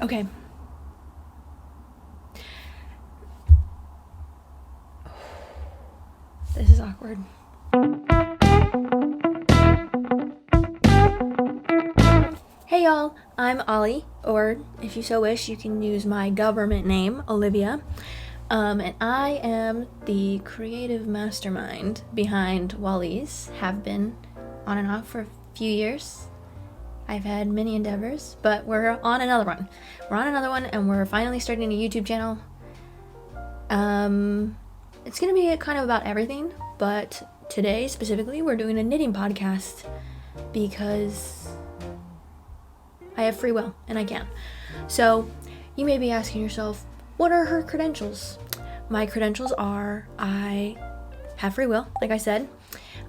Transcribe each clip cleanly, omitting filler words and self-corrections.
Okay. This is awkward. Hey y'all, I'm Ollie, or if you so wish, you can use my government name, Olivia. And I am the creative mastermind behind Walleeze. Have been on and off for a few years. I've had many endeavors, but we're on another one. And we're finally starting a YouTube channel. It's gonna be kind of about everything, but today specifically we're doing a knitting podcast because I have free will and I can. So you may be asking yourself, what are her credentials? My credentials are I have free will, like I said.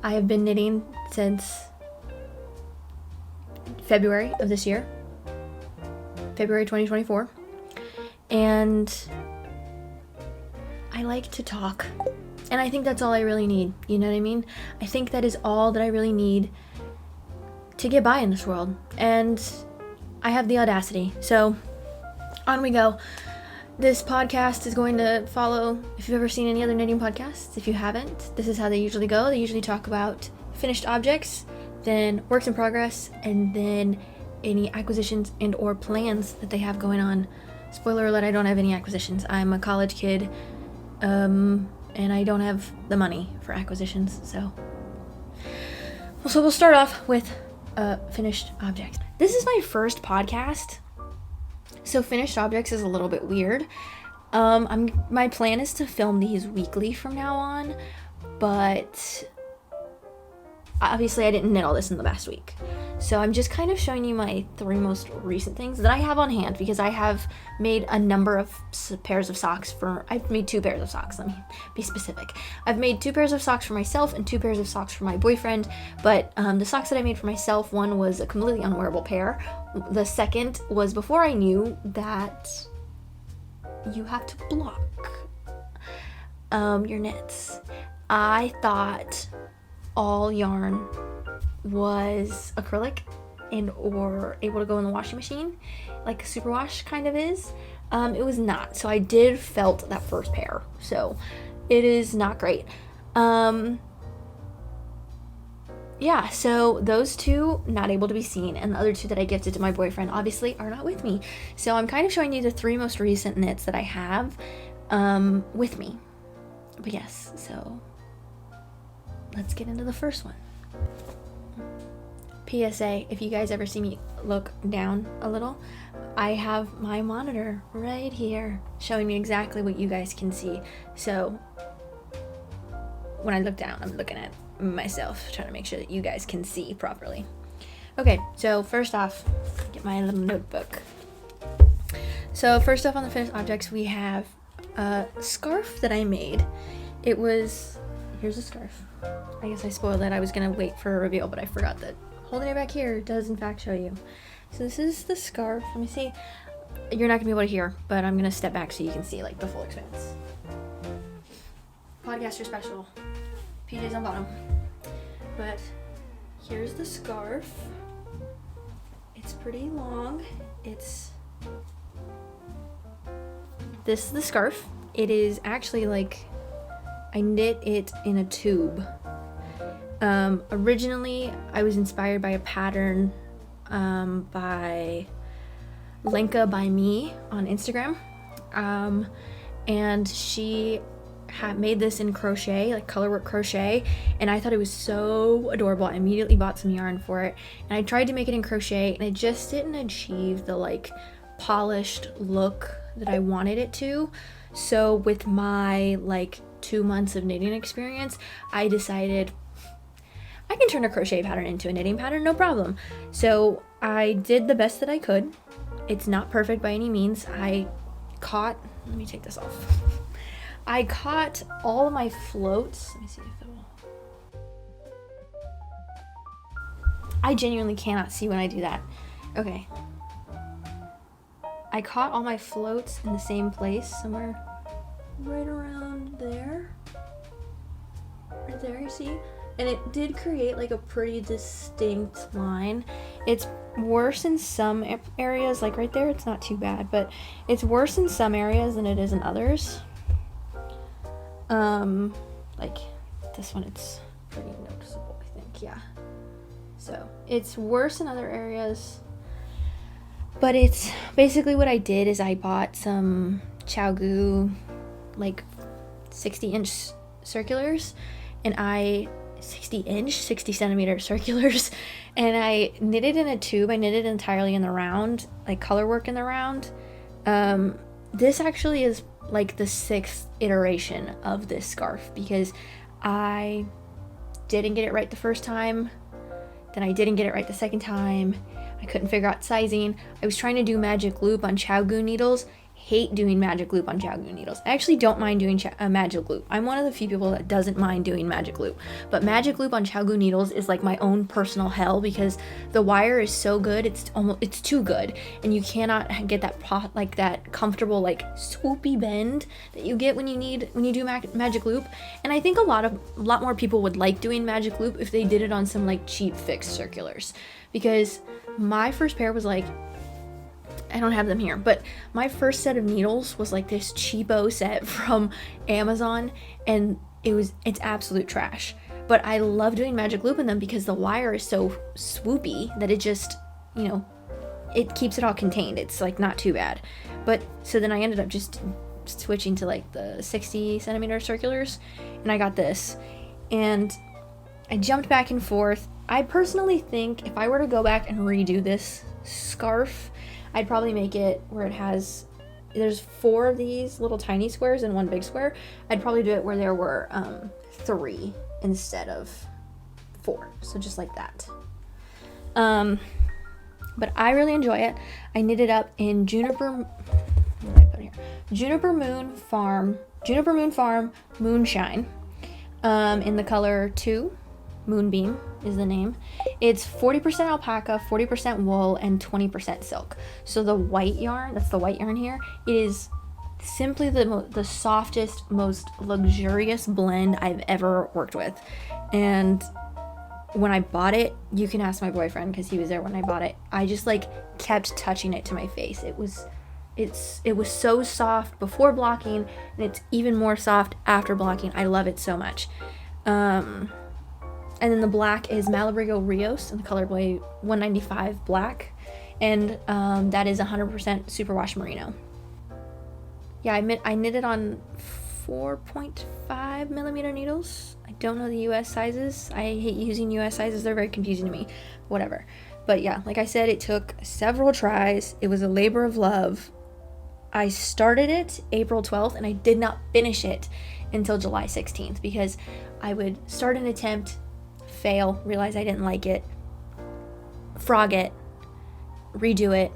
I have been knitting since February of this year, February 2024, and I like to talk, and I think that's all I really need, you know what I mean? I think that is all that I really need to get by in this world, and I have the audacity, so on we go. This podcast is going to follow, if you've ever seen any other knitting podcasts. If you haven't, this is how they usually go. They usually talk about finished objects, then works in progress, and then any acquisitions and or plans that they have going on. Spoiler alert, I don't have any acquisitions. I'm a college kid, and I don't have the money for acquisitions, so we'll start off with finished objects. This is my first podcast, so finished objects is a little bit weird. My plan is to film these weekly from now on, but obviously I didn't knit all this in the past week. So I'm just kind of showing you my 3 most recent things that I have on hand, because I have made a number of pairs of socks I've made 2 pairs of socks, let me be specific. I've made 2 pairs of socks for myself and 2 pairs of socks for my boyfriend, but the socks that I made for myself, one was a completely unwearable pair. The second was before I knew that you have to block your knits. I thought all yarn was acrylic and or able to go in the washing machine like a superwash kind of is. It was not, so I did felt that first pair, so it is not great. Yeah, so those 2 not able to be seen, and the other 2 that I gifted to my boyfriend obviously are not with me. So I'm kind of showing you the 3 most recent knits that I have with me. But yes, so let's get into the first one. PSA, if you guys ever see me look down a little, I have my monitor right here showing me exactly what you guys can see. So when I look down, I'm looking at myself, trying to make sure that you guys can see properly. Okay, so first off, get my little notebook. So first off on the finished objects, we have a scarf that I made. Here's a scarf. I guess I spoiled that. I was gonna wait for a reveal, but I forgot that holding it back here does in fact show you. So this is the scarf. Let me see. You're not gonna be able to hear, but I'm gonna step back so you can see like the full expanse. Podcaster special. PJs on bottom. But here's the scarf. It's pretty long. This is the scarf. It is actually like I knit it in a tube. Originally, I was inspired by a pattern by Lenka by Me on Instagram. And she had made this in crochet, like colorwork crochet, and I thought it was so adorable. I immediately bought some yarn for it, and I tried to make it in crochet, and it just didn't achieve the like polished look that I wanted it to. So with my like 2 months of knitting experience, I decided I can turn a crochet pattern into a knitting pattern, no problem. So I did the best that I could. It's not perfect by any means. Let me take this off. I caught all of my floats. Let me see if it will. I genuinely cannot see when I do that. Okay. I caught all my floats in the same place, somewhere right around there. Right there, you see? and it did create like a pretty distinct line. It's worse in some areas, like right there it's not too bad, but it's worse in some areas than it is in others. Like this one, it's pretty noticeable, I think. Yeah, so it's worse in other areas, but it's basically what I did is I bought some ChiaoGoo like 60-inch circulars, and 60 centimeter circulars, and I knitted in a tube. I knitted entirely in the round, like color work in the round. This actually is like the 6th iteration of this scarf, because I didn't get it right the first time, then I didn't get it right the second time, I couldn't figure out sizing, I was trying to do magic loop on ChiaoGoo needles. Hate doing magic loop on ChiaoGoo needles. I actually don't mind doing magic loop. I'm one of the few people that doesn't mind doing magic loop, but magic loop on ChiaoGoo needles is like my own personal hell, because the wire is so good, it's too good, and you cannot get that like that comfortable like swoopy bend that you get when you do magic loop. And I think a lot more people would like doing magic loop if they did it on some like cheap fixed circulars, because my first pair was like, I don't have them here, but my first set of needles was like this cheapo set from Amazon, and it's absolute trash. But I love doing magic loop in them because the wire is so swoopy that it just, it keeps it all contained. It's like not too bad. But so then I ended up just switching to like the 60 centimeter circulars, and I got this, and I jumped back and forth. I personally think if I were to go back and redo this scarf, I'd probably make it where there's 4 of these little tiny squares and 1 big square. I'd probably do it where there were 3 instead of 4. So just like that. But I really enjoy it. I knit it up in Juniper Moon Farm Moonshine, in the color 2. Moonbeam is the name. It's 40% alpaca, 40% wool, and 20% silk. So the white yarn, that's the white yarn here, is simply the softest, most luxurious blend I've ever worked with. And when I bought it, you can ask my boyfriend because he was there when I bought it, I just like kept touching it to my face. It was so soft before blocking, and it's even more soft after blocking. I love it so much. And then the black is Malabrigo Rios in the colorway 195 black. And that is 100% superwash merino. Yeah, I knit it on 4.5 millimeter needles. I don't know the US sizes. I hate using US sizes. They're very confusing to me. Whatever. But yeah, like I said, it took several tries. It was a labor of love. I started it April 12th, and I did not finish it until July 16th, because I would start an attempt, fail, realize I didn't like it, frog it, redo it,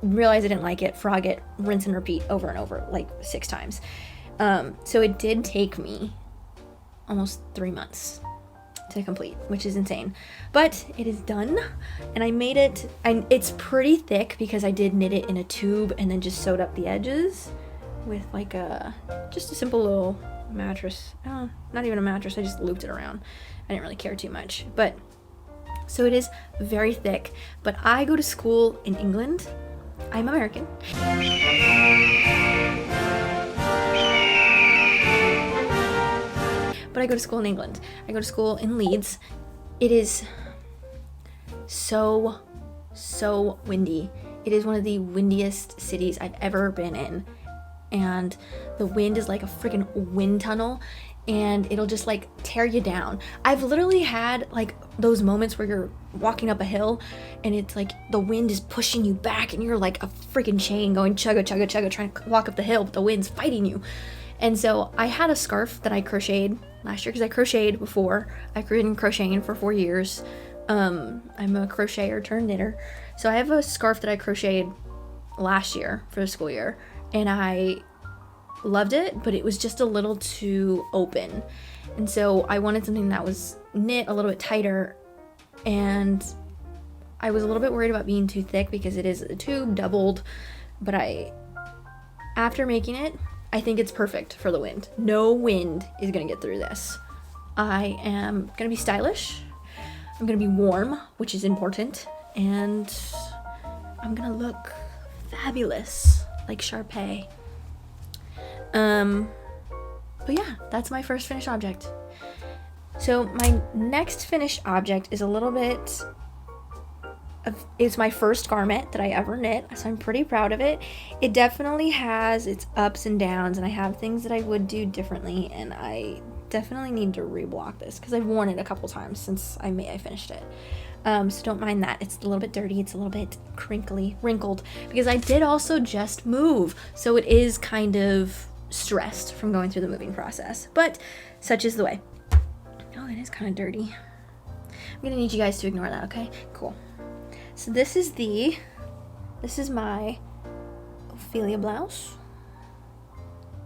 realize I didn't like it, frog it, rinse and repeat over and over like 6 times. So it did take me almost 3 months to complete, which is insane, but it is done, and I made it. It's pretty thick because I did knit it in a tube and then just sewed up the edges with like just a simple little mattress. Not even a mattress, I just looped it around. I didn't really care too much, but so it is very thick. But I go to school in England. I'm American. But I go to school in England. I go to school in Leeds. It is so windy. It is one of the windiest cities I've ever been in. And the wind is like a freaking wind tunnel, and it'll just like tear you down. I've literally had like those moments where you're walking up a hill and it's like the wind is pushing you back and you're like a freaking chain going chugga chugga chugga trying to walk up the hill, but the wind's fighting you. And so I had a scarf that I crocheted last year, because I crocheted before. I've been crocheting for 4 years. I'm a crocheter turned knitter. So I have a scarf that I crocheted last year for the school year, and I loved it, but it was just a little too open. And so I wanted something that was knit a little bit tighter, and I was a little bit worried about being too thick because it is a tube doubled, but after making it, I think it's perfect for the wind. No wind is gonna get through this. I am gonna be stylish, I'm gonna be warm, which is important, and I'm gonna look fabulous, like Sharpay. But yeah, that's my first finished object. So my next finished object is a little bit of, it's my first garment that I ever knit, so I'm pretty proud of it. It definitely has its ups and downs, and I have things that I would do differently, and I definitely need to reblock this because I've worn it a couple times since I finished it. So don't mind that. It's a little bit dirty, it's a little bit crinkly, wrinkled, because I did also just move, so it is kind of stressed from going through the moving process, but such is the way. Oh, it is kind of dirty. I'm gonna need you guys to ignore that, okay? Cool. So this is my Ophelia blouse.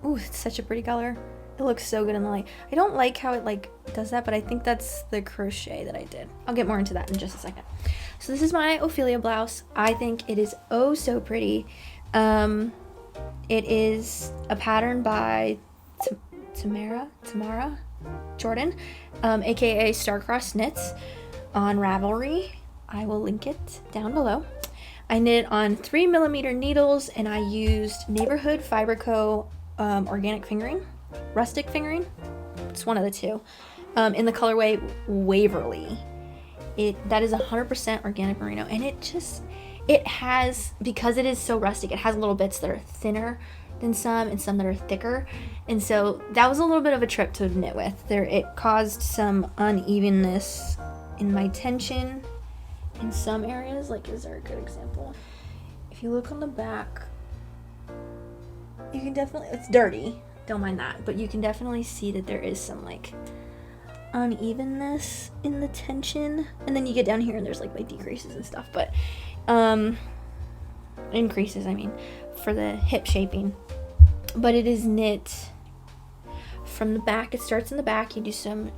Ooh, it's such a pretty color. It looks so good in the light. I don't like how it like does that, but I think that's the crochet that I did. I'll get more into that in just a second. So this is my Ophelia blouse. I think it is oh so pretty. It is a pattern by Tamara Jordan, aka Starcrossedknits on Ravelry. I will link it down below. I knit on 3mm needles, and I used Neighborhood Fiber Co. Organic fingering, rustic fingering. It's one of the two. In the colorway Waverly. That is 100% organic merino, and it has, because it is so rustic, it has little bits that are thinner than some and some that are thicker, and so that was a little bit of a trip to knit with. It caused some unevenness in my tension in some areas. Like, is there a good example? If you look on the back, you can definitely, it's dirty, don't mind that, but you can definitely see that there is some like unevenness in the tension, and then you get down here and there's like my decreases and stuff, but increases, I mean, for the hip shaping. But it is knit from the back. It starts in the back. You do some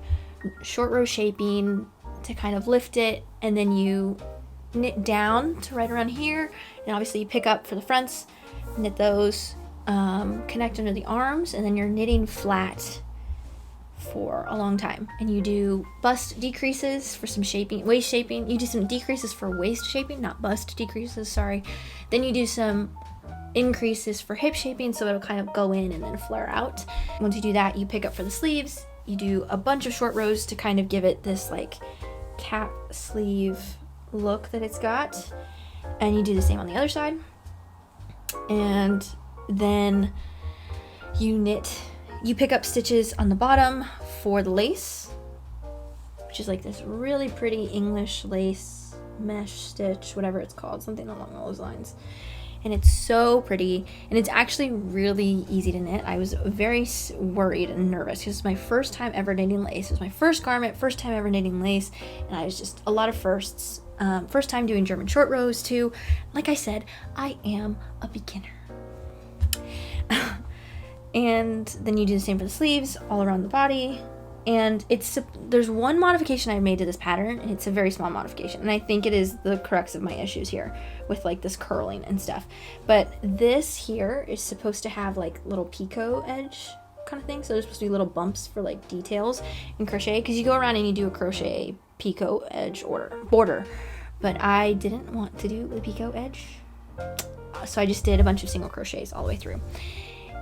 short row shaping to kind of lift it, and then you knit down to right around here, and obviously you pick up for the fronts, knit those, connect under the arms, and then you're knitting flat for a long time, and you do bust decreases for some shaping, waist shaping. You do some decreases for waist shaping, not bust decreases, sorry. Then you do some increases for hip shaping, so it'll kind of go in and then flare out. Once you do that, you pick up for the sleeves. You do a bunch of short rows to kind of give it this like cap sleeve look that it's got, and you do the same on the other side. And then you pick up stitches on the bottom for the lace, which is like this really pretty English lace mesh stitch, whatever it's called, something along those lines. And it's so pretty, and it's actually really easy to knit. I was very worried and nervous because it's my first time ever knitting lace. It was my first garment, first time ever knitting lace, and I was just a lot of firsts. First time doing German short rows too. Like I said, I am a beginner. And then you do the same for the sleeves, all around the body. And there's one modification I made to this pattern, and it's a very small modification, and I think it is the crux of my issues here with like this curling and stuff. But this here is supposed to have like little picot edge kind of thing, so there's supposed to be little bumps for like details in crochet, because you go around and you do a crochet picot edge border, but I didn't want to do the picot edge, so I just did a bunch of single crochets all the way through.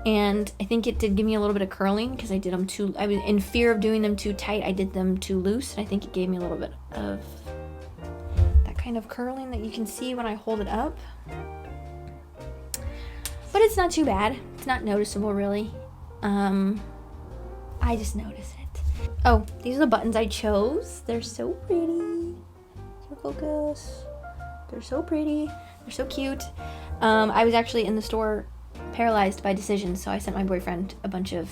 And I think it did give me a little bit of curling because I was in fear of doing them too tight. I did them too loose, and I think it gave me a little bit of that kind of curling that you can see when I hold it up. But it's not too bad. It's not noticeable, really. I just notice it. Oh, these are the buttons I chose. They're so pretty. So focus. They're so pretty. They're so cute. I was actually in the store paralyzed by decision, so I sent my boyfriend a bunch of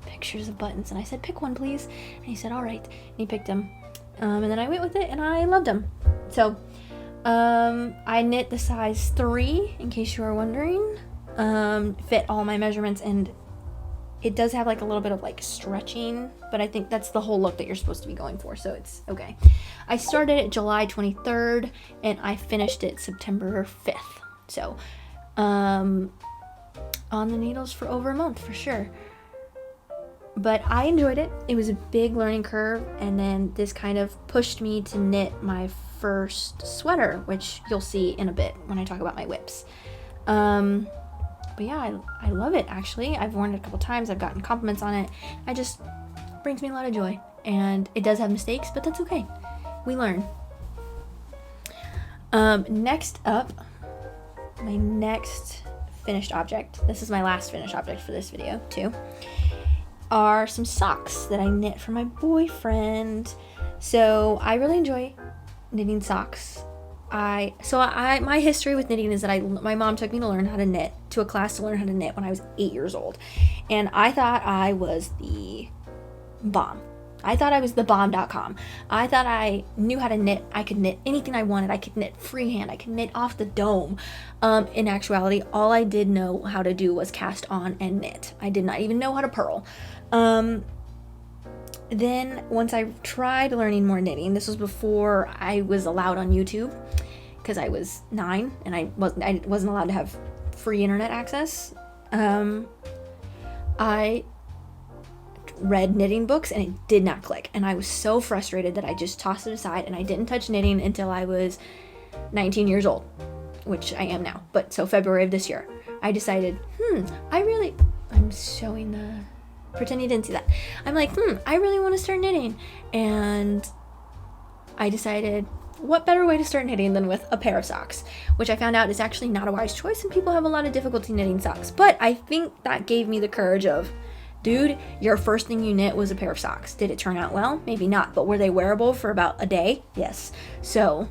pictures of buttons, and I said, pick one please, and he said all right, and he picked them, and then I went with it, and I loved them. So I knit the size 3, in case you were wondering. Fit all my measurements, and it does have like a little bit of like stretching, but I think that's the whole look that you're supposed to be going for, so it's okay. I started it July 23rd, and I finished it September 5th, so on the needles for over a month for sure. But I enjoyed it. It was a big learning curve, and then this kind of pushed me to knit my first sweater, which you'll see in a bit when I talk about my whips. But yeah, I love it, actually. I've worn it a couple times. I've gotten compliments on it. It just brings me a lot of joy. And it does have mistakes, but that's okay. We learn. Next up, my next finished object, this is my last finished object for this video too, are some socks that I knit for my boyfriend. So I really enjoy knitting socks. My history with knitting is that my mom took me to learn how to knit, to a class to learn how to knit when I was 8 years old. And I thought I was the bomb. I thought I was the bomb.com. I thought I knew how to knit. I could knit anything I wanted. I could knit freehand. I could knit off the dome. In actuality, all I did know how to do was cast on and knit. I did not even know how to purl. Then once I tried learning more knitting, this was before I was allowed on YouTube, because I was 9 and I wasn't allowed to have free internet access. I read knitting books and it did not click, and I was so frustrated that I just tossed it aside and I didn't touch knitting until I was 19 years old, which I am now. But so February of this year, I decided, I'm showing the, pretend you didn't see that. I'm like, I really want to start knitting. And I decided, what better way to start knitting than with a pair of socks, which I found out is actually not a wise choice, and people have a lot of difficulty knitting socks. But I think that gave me the courage of, dude, your first thing you knit was a pair of socks. Did it turn out well? Maybe not, but were they wearable for about a day? Yes. So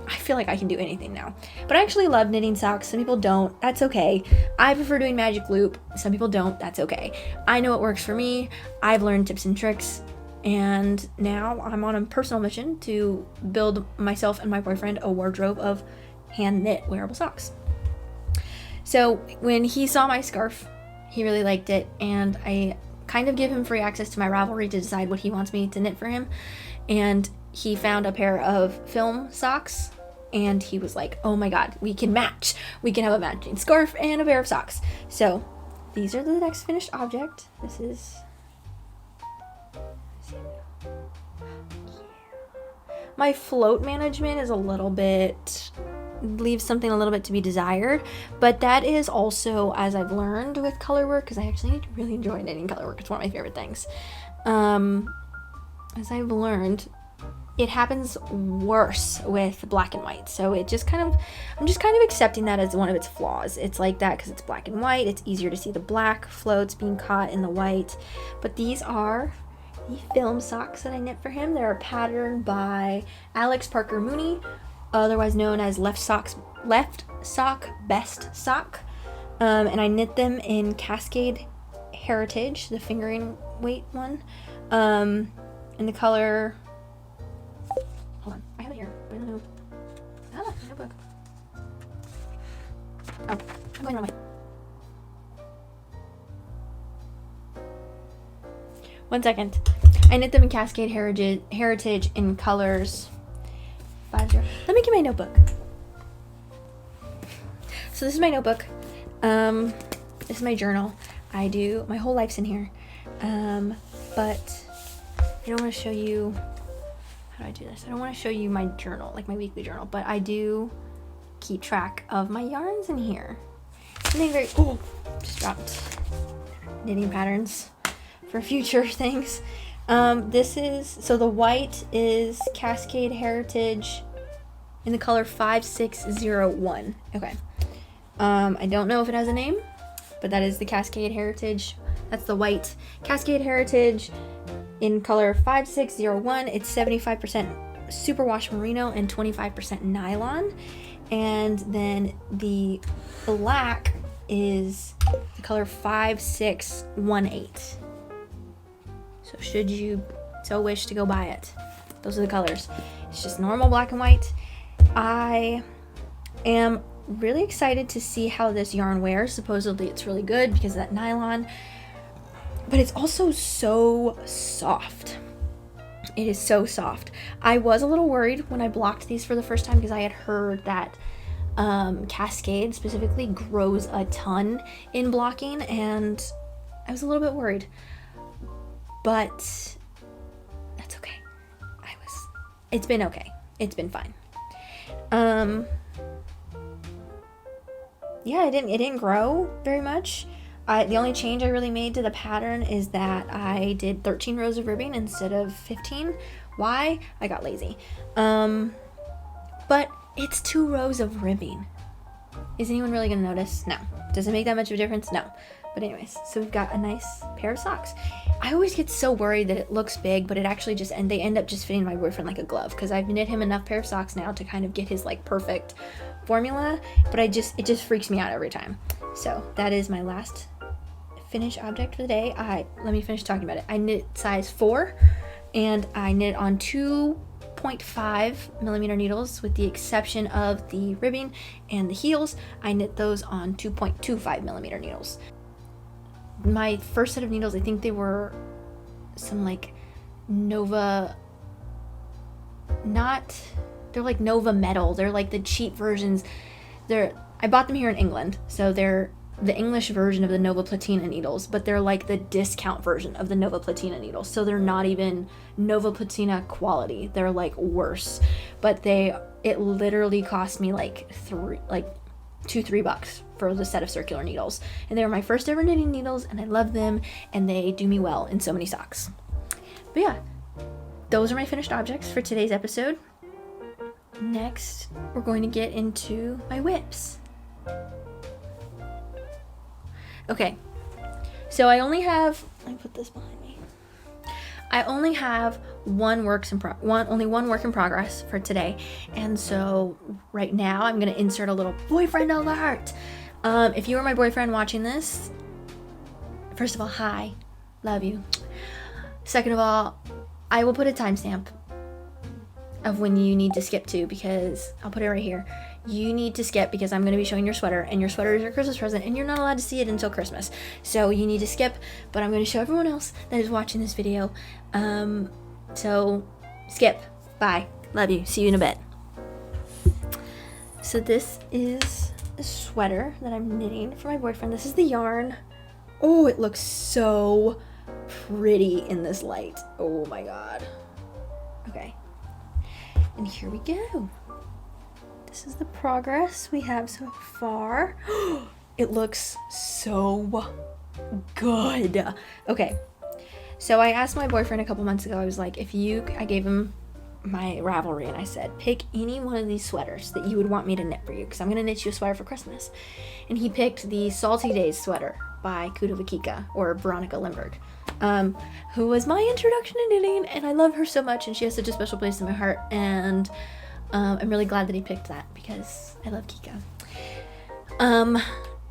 I feel like I can do anything now. But I actually love knitting socks. Some people don't. That's okay. I prefer doing magic loop. Some people don't. That's okay. I know it works for me. I've learned tips and tricks, and now I'm on a personal mission to build myself and my boyfriend a wardrobe of hand knit wearable socks. So when he saw my scarf, he really liked it, and I kind of give him free access to my Ravelry to decide what he wants me to knit for him. And he found a pair of film socks, and he was like, oh my god, we can match. We can have a matching scarf and a pair of socks. So these are the next finished object. This is... My float management is leaves something a little bit to be desired, but that is also, as I've learned with color work, because I actually really enjoy knitting color work. It's one of my favorite things. As I've learned, it happens worse with black and white. So I'm just kind of accepting that as one of its flaws. It's like that because it's black and white. It's easier to see the black floats being caught in the white. But these are the film socks that I knit for him. They're a pattern by Alex Parker Mooney, otherwise known as leftsockbestsock. And I knit them in Cascade Heritage, the fingering weight one, in the color... Hold on, I have it here. I don't know. Ah, my notebook. Oh, I'm going wrong way. One second. I knit them in Cascade Heritage in colors 50. Let me get my notebook. So this is my notebook. This is my journal. My whole life's in here. But I don't want to show you, how do I do this? I don't want to show you my journal, like my weekly journal, but I do keep track of my yarns in here. Something very, just dropped knitting patterns for future things. So the white is Cascade Heritage in the color 5601. Okay. I don't know if it has a name, but that is the Cascade Heritage. That's the white Cascade Heritage in color 5601. It's 75% superwash merino and 25% nylon. And then the black is the color 5618. So should you so wish to go buy it, those are the colors. It's just normal black and white. I am really excited to see how this yarn wears. Supposedly it's really good because of that nylon, but it's also so soft. It is so soft. I was a little worried when I blocked these for the first time because I had heard that Cascade specifically grows a ton in blocking, and I was a little bit worried. but that's okay. It's been okay. It's been fine. Yeah, it didn't grow very much. The only change I really made to the pattern is that I did 13 rows of ribbing instead of 15. Why? I got lazy. But it's 2 rows of ribbing. Is anyone really gonna notice? No. Does it make that much of a difference? No. But anyways, so we've got a nice pair of socks. I always get so worried that it looks big, but it actually just, and they end up just fitting my boyfriend like a glove, because I've knit him enough pair of socks now to kind of get his like perfect formula, but it just freaks me out every time. So that is my last finished object for the day. Let me finish talking about it. I knit size 4, and I knit on 2.5 millimeter needles, with the exception of the ribbing and the heels. I knit those on 2.25 millimeter needles. My first set of needles, I think they were some like Nova, they're like Nova Metal. They're like the cheap versions. I bought them here in England, so they're the English version of the Nova Platina needles, but they're like the discount version of the Nova Platina needles. So they're not even Nova Platina quality. They're like worse, but it literally cost me like $2-3 for the set of circular needles, and they were my first ever knitting needles, and I love them, and they do me well in so many socks. But yeah, those are my finished objects for today's episode. Next, we're going to get into my whips. Okay, so I only have, let me put this behind me. I only have only one work in progress for today, and so right now I'm gonna insert a little boyfriend alert. If you are my boyfriend watching this, first of all, hi, love you. Second of all, I will put a timestamp of when you need to skip to, because I'll put it right here. You need to skip because I'm going to be showing your sweater, and your sweater is your Christmas present, and you're not allowed to see it until Christmas. So you need to skip, but I'm going to show everyone else that is watching this video. So skip. Bye. Love you. See you in a bit. So this is a sweater that I'm knitting for my boyfriend. This is the yarn. Oh, it looks so pretty in this light. Oh my god. Okay. And here we go. This is the progress we have so far. It looks so good. Okay, so I asked my boyfriend a couple months ago, I was like, I gave him my Ravelry, and I said, pick any one of these sweaters that you would want me to knit for you, because I'm going to knit you a sweater for Christmas. And he picked the Salty Days sweater by Kutovakika, or Veronika Lindberg, who was my introduction to knitting, and I love her so much, and she has such a special place in my heart, and I'm really glad that he picked that, because I love Kika.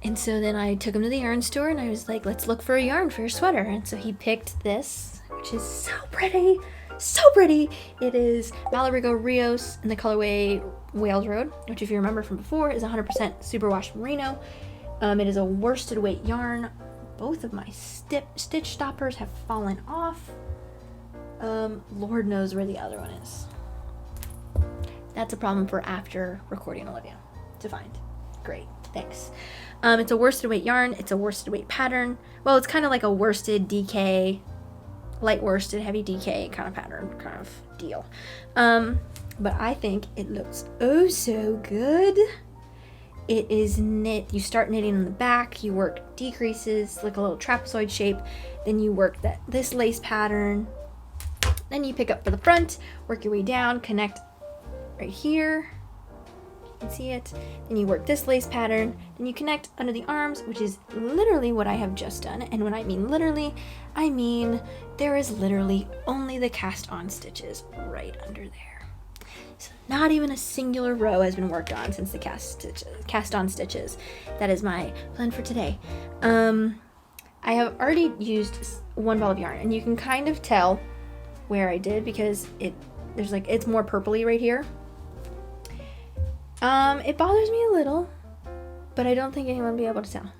And so then I took him to the yarn store, and I was like, let's look for a yarn for your sweater. And so he picked this, which is so pretty, so pretty. It is Malarigo Rios in the colorway Wales Road, which, if you remember from before, is 100% superwash merino. It is a worsted weight yarn. Both of my stitch stoppers have fallen off. Lord knows where the other one is. That's a problem for after recording Olivia to find. Great, thanks. It's a worsted weight yarn. It's a worsted weight pattern. Well, it's kind of like a worsted DK, light worsted, heavy DK kind of pattern, kind of deal. But I think it looks oh so good. It is knit. You start knitting on the back. You work decreases, like a little trapezoid shape. Then you work this lace pattern. Then you pick up for the front, work your way down, connect right here. You can see it. Then you work this lace pattern. Then you connect under the arms, which is literally what I have just done. And when I mean literally, I mean there is literally only the cast on stitches right under there. So not even a singular row has been worked on since the cast on stitches. That is my plan for today. I have already used one ball of yarn, and you can kind of tell where I did, because it's more purpley right here. It bothers me a little, but I don't think anyone will be able to tell.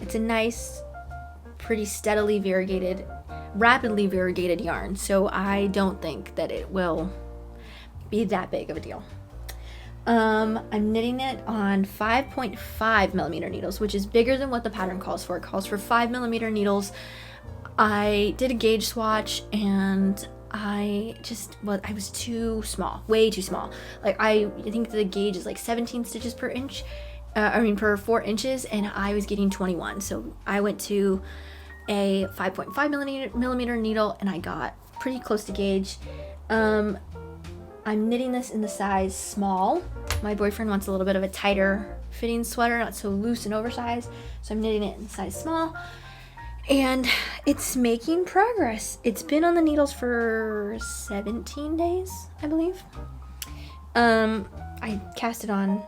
It's a nice, pretty steadily variegated, rapidly variegated yarn, so I don't think that it will be that big of a deal. I'm knitting it on 5.5 millimeter needles, which is bigger than what the pattern calls for. It calls for 5 millimeter needles. I did a gauge swatch and I was too small, way too small. Like I think the gauge is like 17 stitches per inch, per 4 inches, and I was getting 21. So I went to a 5.5 millimeter needle and I got pretty close to gauge. I'm knitting this in the size small. My boyfriend wants a little bit of a tighter fitting sweater, not so loose and oversized. So I'm knitting it in size small. And it's making progress. It's been on the needles for 17 days, I believe. I cast it on,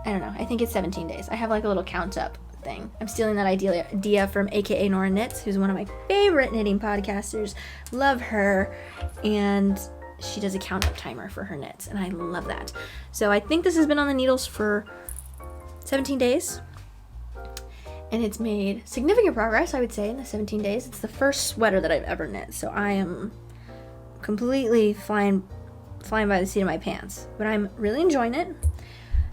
I don't know, I think it's 17 days. I have like a little count up thing. I'm stealing that idea from AKA Nora Knits, who's one of my favorite knitting podcasters. Love her. And she does a count up timer for her knits, and I love that. So I think this has been on the needles for 17 days. And it's made significant progress, I would say, in the 17 days. It's the first sweater that I've ever knit, so I am completely flying by the seat of my pants. But I'm really enjoying it.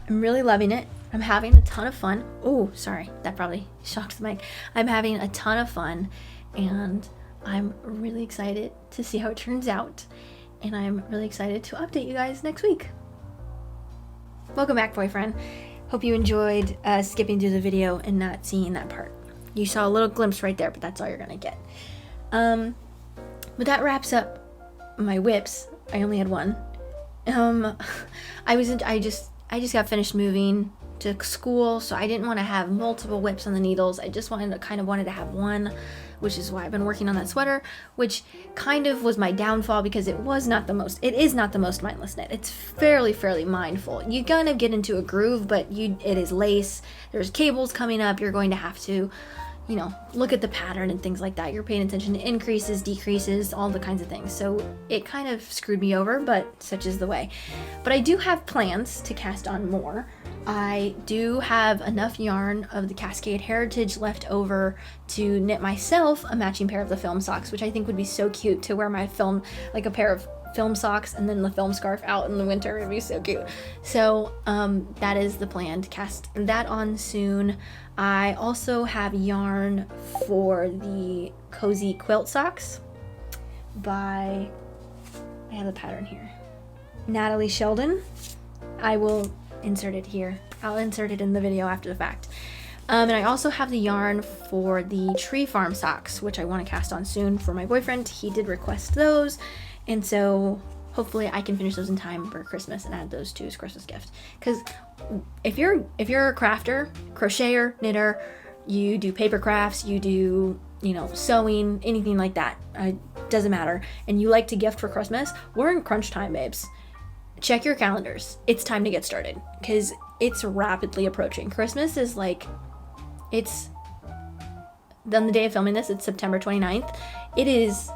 I'm really loving it. I'm having a ton of fun. Oh, sorry, that probably shocked the mic. I'm having a ton of fun, and I'm really excited to see how it turns out. And I'm really excited to update you guys next week. Welcome back, boyfriend. Hope you enjoyed skipping through the video and not seeing that part. You saw a little glimpse right there, but that's all you're gonna get. But that wraps up my whips. I only had one. I just got finished moving to school, so I didn't want to have multiple whips on the needles. I just wanted to have one, which is why I've been working on that sweater, which kind of was my downfall because it is not the most mindless knit. It's fairly mindful. You're gonna get into a groove, but it is lace. There's cables coming up. You're going to have to, look at the pattern and things like that. You're paying attention to increases, decreases, all the kinds of things. So it kind of screwed me over, but such is the way. But I do have plans to cast on more. I do have enough yarn of the Cascade Heritage left over to knit myself a matching pair of the film socks, which I think would be so cute to wear like a pair of film socks and then the film scarf out in the winter. It'd be so cute. So that is the plan, to cast that on soon. I also have yarn for the Cozy quilt socks I have the pattern here, Natalie Sheldon. I will insert it here. I'll insert it in the video after the fact. And I also have the yarn for the Tree Farm socks, which I want to cast on soon for my boyfriend. He did request those, and so hopefully I can finish those in time for Christmas and add those to his Christmas gift. Because if you're a crafter, crocheter, knitter, you do paper crafts, you do sewing, anything like that, doesn't matter, and you like to gift for Christmas, we're in crunch time, babes. Check your calendars. It's time to get started because it's rapidly approaching. Christmas is on the day of filming this, it's September 29th. It is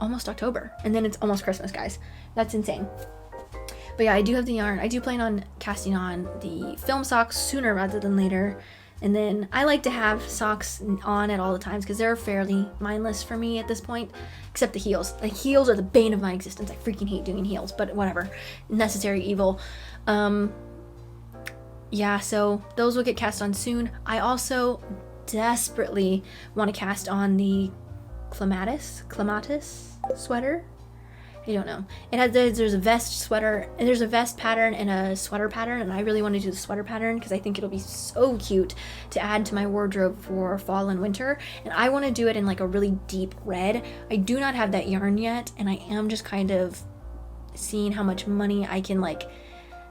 almost October, and then it's almost Christmas, guys. That's insane. But yeah, I do have the yarn. I do plan on casting on the film socks sooner rather than later. And then I like to have socks on at all the times because they're fairly mindless for me at this point, except the heels. The heels are the bane of my existence. I freaking hate doing heels, but whatever. Necessary evil. Yeah, so those will get cast on soon. I also desperately want to cast on the clematis sweater. I don't know. There's a vest sweater, and there's a vest pattern and a sweater pattern, and I really want to do the sweater pattern because I think it'll be so cute to add to my wardrobe for fall and winter. And I want to do it in like a really deep red. I do not have that yarn yet, and I am just kind of seeing how much money I can like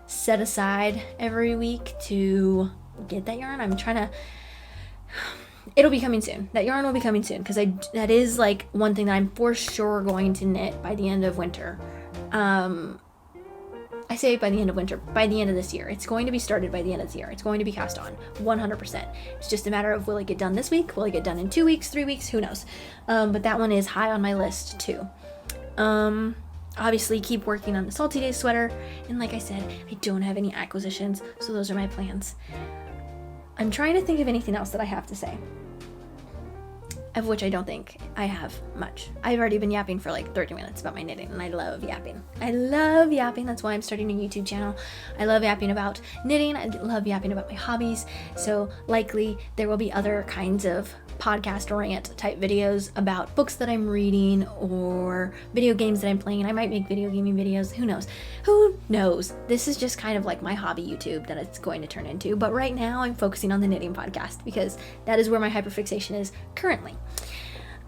set aside every week to get that yarn. I'm trying to. It'll be coming soon. That yarn will be coming soon because that is like one thing that I'm for sure going to knit by the end of winter. I say by the end of winter, by the end of this year. It's going to be started by the end of this year. It's going to be cast on 100%. It's just a matter of, will it get done this week? Will it get done in 2 weeks, 3 weeks? Who knows? But that one is high on my list too. Obviously keep working on the Salty Days sweater. And like I said, I don't have any acquisitions, so those are my plans. I'm trying to think of anything else that I have to say, of which I don't think I have much. I've already been yapping for like 30 minutes about my knitting, and I love yapping. That's why I'm starting a YouTube channel. I love yapping about knitting. I love yapping about my hobbies. So likely there will be other kinds of podcast rant type videos about books that I'm reading or video games that I'm playing. I might make video gaming videos. Who knows? Who knows? This is just kind of like my hobby YouTube that it's going to turn into. But right now I'm focusing on the knitting podcast because that is where my hyperfixation is currently.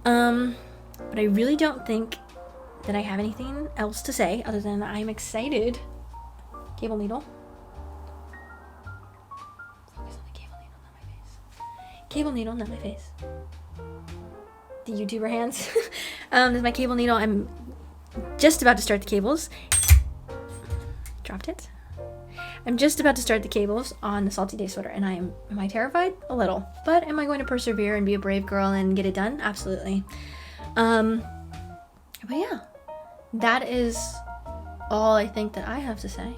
But I really don't think that I have anything else to say other than I'm excited. Cable needle. Focus on the cable needle, not my face. Cable needle, not my face. The YouTuber hands. This is my cable needle. I'm just about to start the cables. Dropped it. I'm just about to start the cables on the Salty Day sweater, and am I terrified? A little. But am I going to persevere and be a brave girl and get it done? Absolutely. But yeah, that is all I think that I have to say.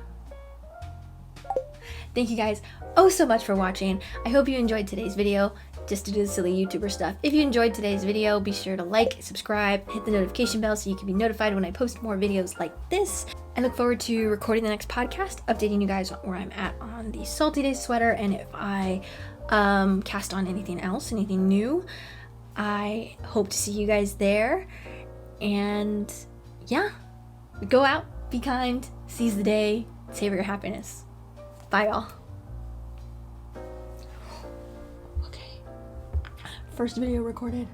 Thank you guys so much for watching. I hope you enjoyed today's video, just to do the silly YouTuber stuff. If you enjoyed today's video, be sure to like, subscribe, hit the notification bell so you can be notified when I post more videos like this. I look forward to recording the next podcast, updating you guys where I'm at on the Salty Day sweater, and if I cast on anything else, anything new. I hope to see you guys there. And yeah, go out, be kind, seize the day, savor your happiness. Bye, y'all. Okay. First video recorded.